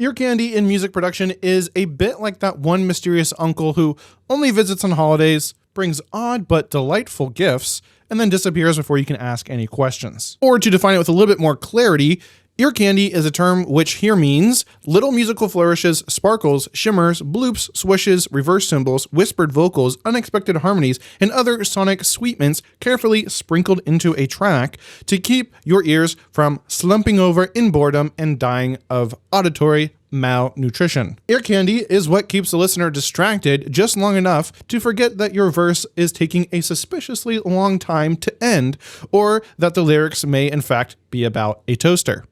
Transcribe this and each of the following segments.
Ear candy in music production is a bit like that one mysterious uncle who only visits on holidays, brings odd but delightful gifts, and then disappears before you can ask any questions. Or to define it with a little bit more clarity, ear candy is a term which here means little musical flourishes, sparkles, shimmers, bloops, swishes, reverse cymbals, whispered vocals, unexpected harmonies, and other sonic sweetments carefully sprinkled into a track to keep your ears from slumping over in boredom and dying of auditory malnutrition. Ear candy is what keeps the listener distracted just long enough to forget that your verse is taking a suspiciously long time to end, or that the lyrics may in fact be about a toaster.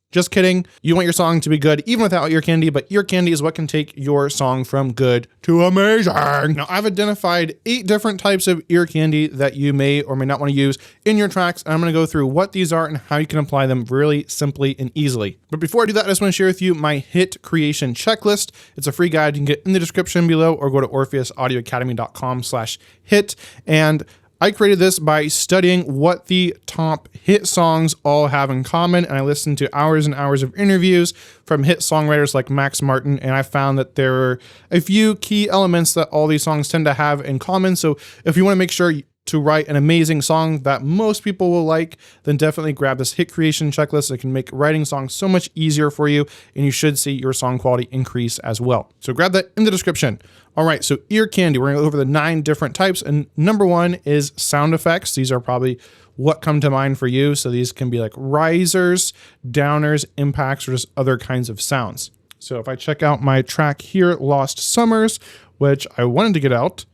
Just kidding. You want your song to be good even without ear candy, but ear candy is what can take your song from good to amazing. Now, I've identified 8 different types of ear candy that you may or may not want to use in your tracks, and I'm going to go through what these are and how you can apply them really simply and easily. But before I do that, I just want to share with you my hit creation checklist. It's a free guide you can get in the description below, or go to orpheusaudioacademy.com/hit. And I created this by studying what the top hit songs all have in common, and I listened to hours and hours of interviews from hit songwriters like Max Martin, and I found that there are a few key elements that all these songs tend to have in common. So if you want to make sure to write an amazing song that most people will like, then definitely grab this hit creation checklist. It can make writing songs so much easier for you, and you should see your song quality increase as well. So grab that in the description. All right, so ear candy, we're gonna go over the 9 different types, and number 1 is sound effects. These are probably what come to mind for you. So these can be like risers, downers, impacts, or just other kinds of sounds. So if I check out my track here, Lost Summers, which I wanted to get out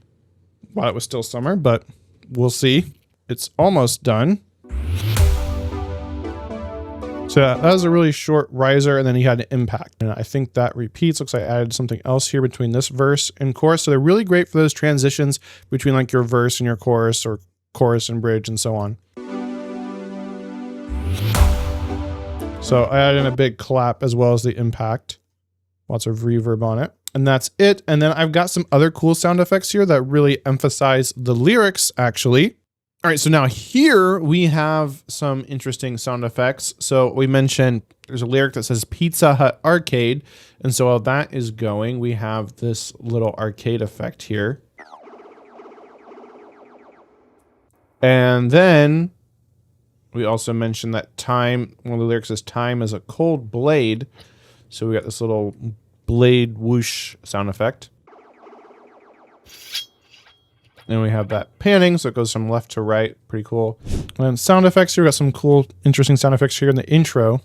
while it was still summer, but we'll see. It's almost done. So that was a really short riser, and then he had an impact. And I think that repeats. Looks like I added something else here between this verse and chorus. So they're really great for those transitions between like your verse and your chorus, or chorus and bridge and so on. So I added in a big clap as well as the impact. Lots of reverb on it. And that's it. And then I've got some other cool sound effects here that really emphasize the lyrics, actually. All right, so now here we have some interesting sound effects. So we mentioned there's a lyric that says Pizza Hut Arcade. And so while that is going, we have this little arcade effect here. And then we also mentioned that time, one of the lyrics says time is a cold blade. So we got this little blade whoosh sound effect. And we have that panning, so it goes from left to right. Pretty cool. And sound effects here, we got some cool, interesting sound effects here in the intro.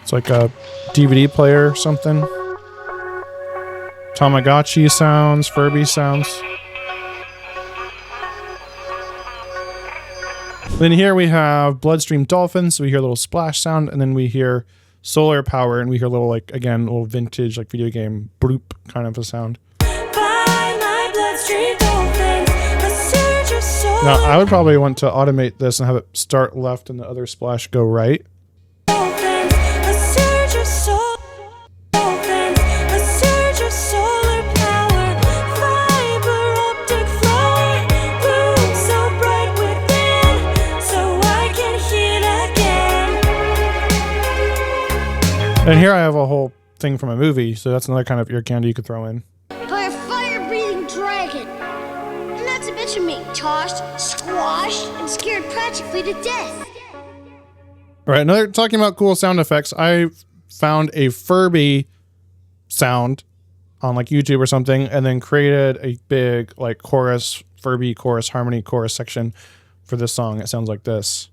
It's like a DVD player or something. Tamagotchi sounds, Furby sounds. Then here we have Bloodstream Dolphins, so we hear a little splash sound, and then we hear solar power, and we hear a little, like, again, a little vintage, like video game bloop kind of a sound. Now, I would probably want to automate this and have it start left and the other splash go right. And here I have a whole thing from a movie, so that's another kind of ear candy you could throw in. By a fire-breathing dragon. And not to mention being tossed, squashed, and scared practically to death. All right, another talking about cool sound effects. I found a Furby sound on like YouTube or something, and then created a big like chorus, Furby chorus, harmony chorus section for this song. It sounds like this.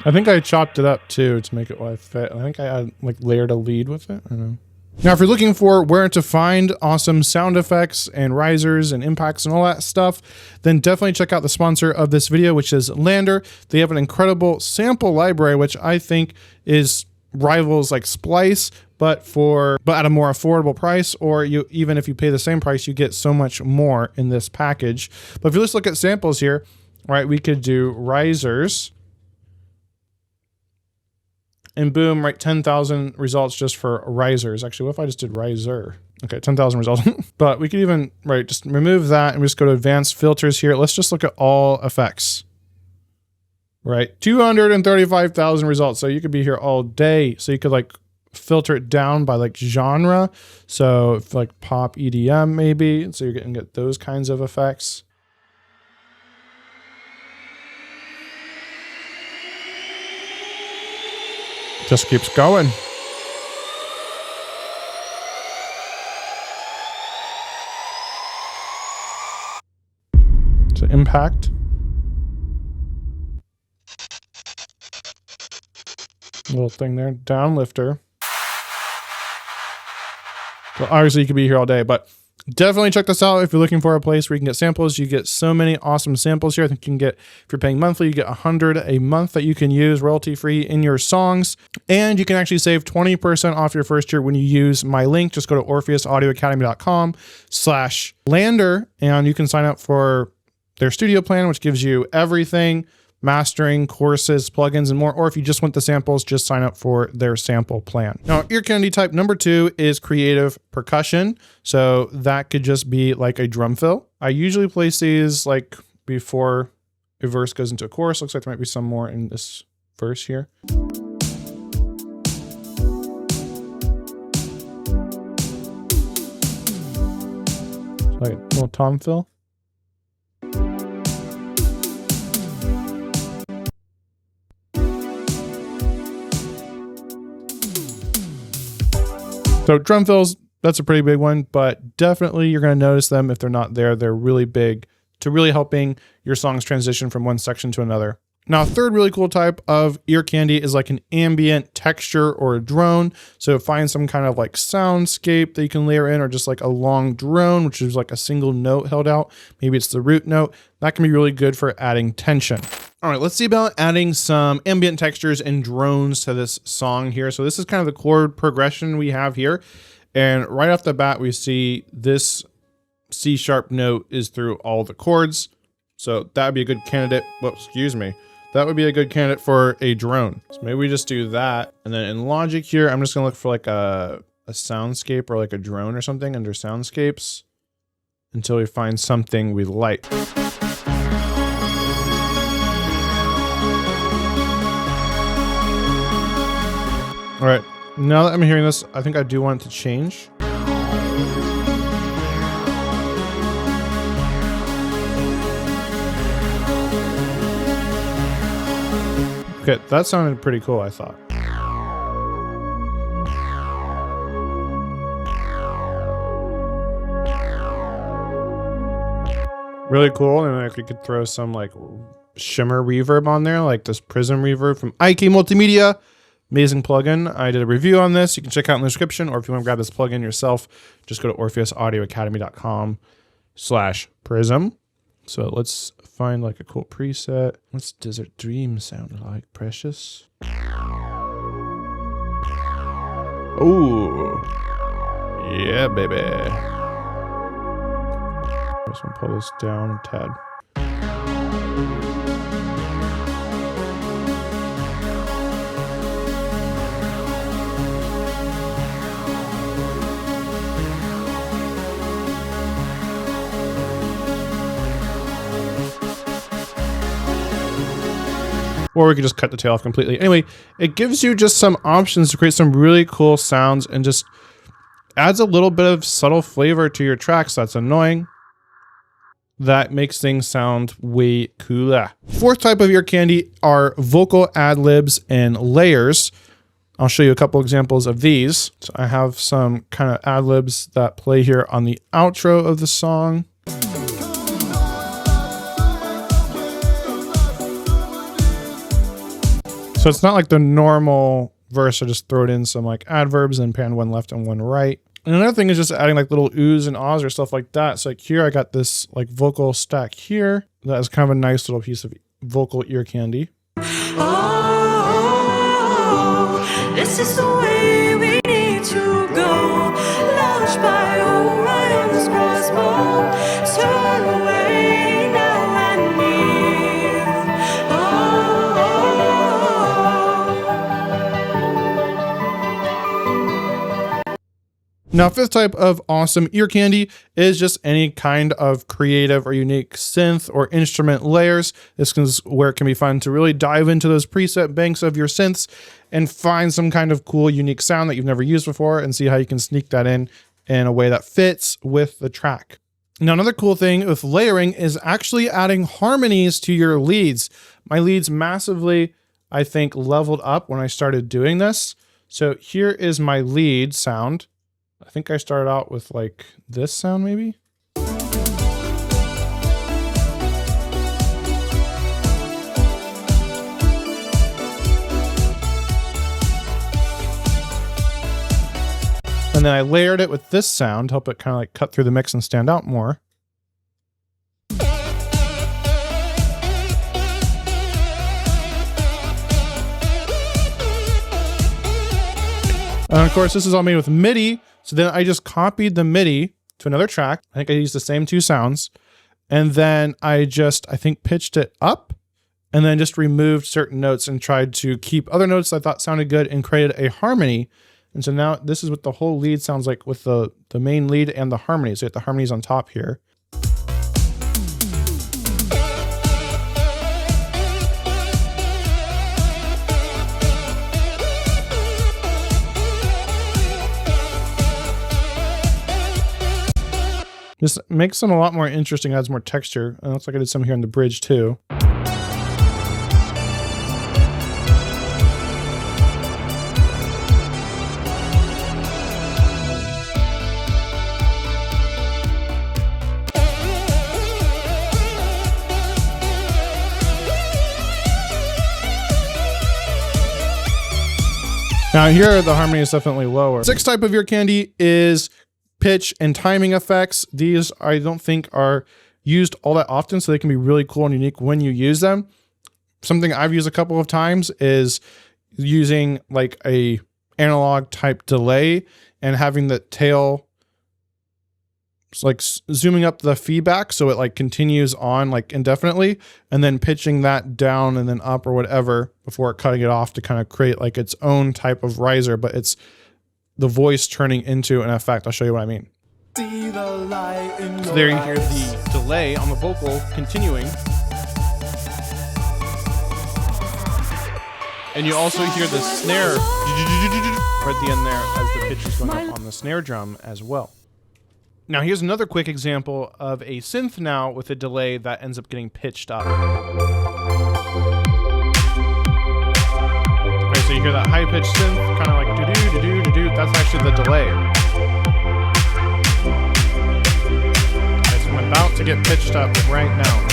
I think I chopped it up too to make it fit. I think I like layered a lead with it. I don't know. Now, if you're looking for where to find awesome sound effects and risers and impacts and all that stuff, then definitely check out the sponsor of this video, which is Lander. They have an incredible sample library, which I think is rivals like Splice, but at a more affordable price, or even if you pay the same price, you get so much more in this package. But if you just look at samples here, right, we could do risers. and boom, right, 10,000 results just for risers. Actually, what if I just did riser? Okay, 10,000 results. But we could even, right, just remove that and we just go to advanced filters here. Let's just look at all effects. Right, 235,000 results. So you could be here all day. So you could like filter it down by like genre. So if like pop EDM maybe. So you're getting get those kinds of effects. Just keeps going. So impact. Little thing there, down lifter. So obviously you could be here all day, but definitely check this out if you're looking for a place where you can get samples. You get so many awesome samples here. I think you can get, if you're paying monthly, you get 100 a month that you can use royalty-free in your songs. And you can actually save 20% off your first year when you use my link. Just go to orpheusaudioacademy.com/lander and you can sign up for their studio plan, which gives you everything, mastering, courses, plugins, and more. Or if you just want the samples, just sign up for their sample plan. Now, ear candy type number 2 is creative percussion. So that could just be like a drum fill. I usually place these like before a verse goes into a chorus. Looks like there might be some more in this verse here. Like a little tom fill. So drum fills, that's a pretty big one, but definitely you're going to notice them if they're not there. They're really big to really helping your songs transition from one section to another. Now, a third really cool type of ear candy is like an ambient texture or a drone. So find some kind of like soundscape that you can layer in, or just like a long drone, which is like a single note held out. Maybe it's the root note. That can be really good for adding tension. All right, let's see about adding some ambient textures and drones to this song here. So this is kind of the chord progression we have here. And right off the bat, we see this C sharp note is through all the chords. So that would be a good candidate. Whoops, excuse me. That would be a good candidate for a drone. So maybe we just do that. And then in Logic here, I'm just gonna look for like a soundscape or like a drone or something under soundscapes until we find something we like. All right, now that I'm hearing this, I think I do want it to change. Okay, that sounded pretty cool, I thought. Really cool, and I could throw some like shimmer reverb on there, like this prism reverb from IK Multimedia. Amazing plugin. I did a review on this. You can check out in the description, or if you want to grab this plugin yourself, just go to orpheusaudioacademy.com/prism. So let's find like a cool preset. What's Desert Dream sound like? Precious. Oh, yeah, baby. Just want to pull this down a tad. Or we could just cut the tail off completely. Anyway, it gives you just some options to create some really cool sounds and just adds a little bit of subtle flavor to your tracks. That's annoying. That makes things sound way cooler. Fourth type of ear candy are vocal ad-libs and layers. I'll show you a couple examples of these. So I have some kind of ad-libs that play here on the outro of the song. So it's not like the normal verse. I just throw it in some like adverbs and pan one left and one right. And another thing is just adding like little oohs and ahs or stuff like that. So like here I got this like vocal stack here. That is kind of a nice little piece of vocal ear candy. Oh, this is the way we need to go. Launched by Orion's crossbow. Turn away now and near. Oh. Now, fifth type of awesome ear candy is just any kind of creative or unique synth or instrument layers. This is where it can be fun to really dive into those preset banks of your synths and find some kind of cool, unique sound that you've never used before and see how you can sneak that in a way that fits with the track. Now, another cool thing with layering is actually adding harmonies to your leads. My leads massively, I think, leveled up when I started doing this. So here is my lead sound. I think I started out with like this sound maybe. And then I layered it with this sound, help it kind of like cut through the mix and stand out more. And of course, this is all made with MIDI. So then I just copied the MIDI to another track. I think I used the same two sounds. And then I think pitched it up and then just removed certain notes and tried to keep other notes I thought sounded good and created a harmony. And so now this is what the whole lead sounds like with the main lead and the harmony. So you have the harmonies on top here. This makes them a lot more interesting, adds more texture. And it looks like I did some here in the bridge too. Now here, the harmony is definitely lower. Sixth type of ear candy is pitch and timing effects. These I don't think are used all that often, so they can be really cool and unique when you use them. Something I've used a couple of times is using like a analog type delay and having the tail like zooming up the feedback so it like continues on like indefinitely, and then pitching that down and then up or whatever before cutting it off to kind of create like its own type of riser, but it's the voice turning into an effect. I'll show you what I mean. So there you hear the delay on the vocal continuing. And you also hear the snare right at the end there as the pitch is going up on the snare drum as well. Now here's another quick example of a synth now with a delay that ends up getting pitched up. Okay, so you hear that high-pitched synth, kind of like do-do-do-do-do-do, that's actually the delay. Okay, so I'm about to get pitched up right now.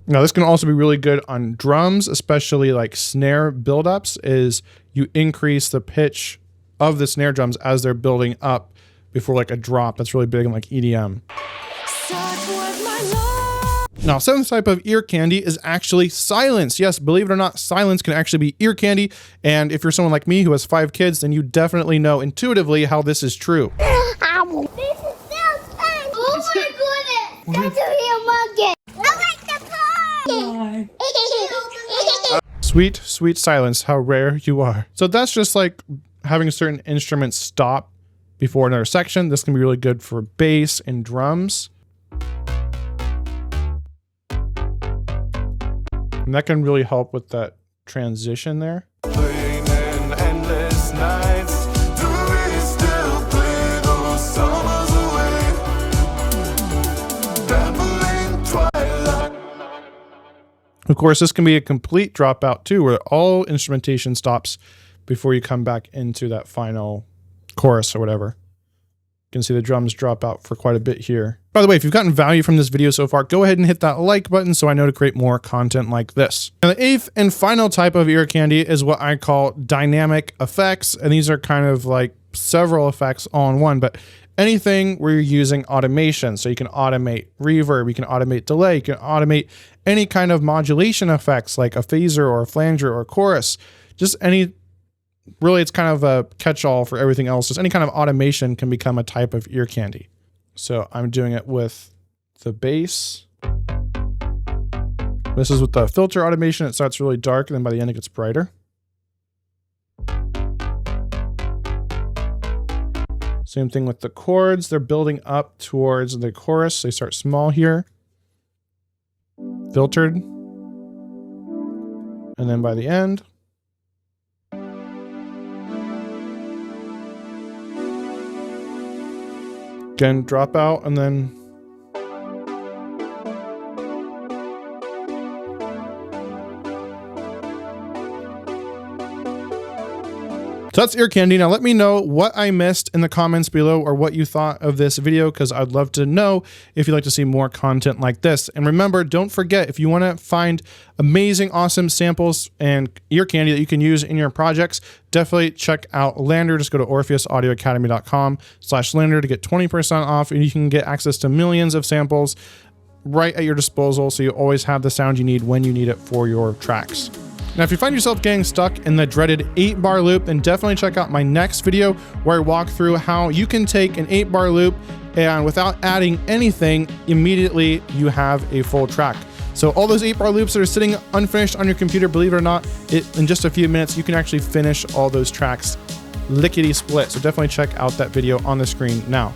Now this can also be really good on drums, especially like snare buildups, is you increase the pitch of the snare drums as they're building up before like a drop. That's really big in like EDM. Now, seventh type of ear candy is actually silence. Yes, believe it or not, silence can actually be ear candy. And if you're someone like me who has 5 kids, then you definitely know intuitively how this is true. This is so fun! Oh my goodness! That's a real monkey! I like the pie! Sweet, sweet silence, how rare you are. So that's just like having certain instruments stop before another section. This can be really good for bass and drums. And that can really help with that transition there. Of course, this can be a complete dropout too, where all instrumentation stops before you come back into that final chorus or whatever. You can see the drums drop out for quite a bit here. By the way, if you've gotten value from this video so far, go ahead and hit that like button so I know to create more content like this. Now, the eighth and final type of ear candy is what I call dynamic effects. And these are kind of like several effects all in one, but anything where you're using automation. So you can automate reverb, you can automate delay, you can automate any kind of modulation effects like a phaser or a flanger or a chorus. Just any, really it's kind of a catch-all for everything else. Just any kind of automation can become a type of ear candy. So I'm doing it with the bass. This is with the filter automation. It starts really dark and then by the end it gets brighter. Same thing with the chords. They're building up towards the chorus. They start small here. Filtered. And then by the end. Again, drop out and then so that's ear candy. Now let me know what I missed in the comments below or what you thought of this video, because I'd love to know if you'd like to see more content like this. And remember, don't forget, if you want to find amazing, awesome samples and ear candy that you can use in your projects, definitely check out Lander. Just go to orpheusaudioacademy.com/Lander to get 20% off, and you can get access to millions of samples right at your disposal, so you always have the sound you need when you need it for your tracks. Now, if you find yourself getting stuck in the dreaded 8-bar loop, then definitely check out my next video where I walk through how you can take an 8-bar loop and without adding anything, immediately you have a full track. So all those 8-bar loops that are sitting unfinished on your computer, believe it or not, in just a few minutes, you can actually finish all those tracks lickety split. So definitely check out that video on the screen now.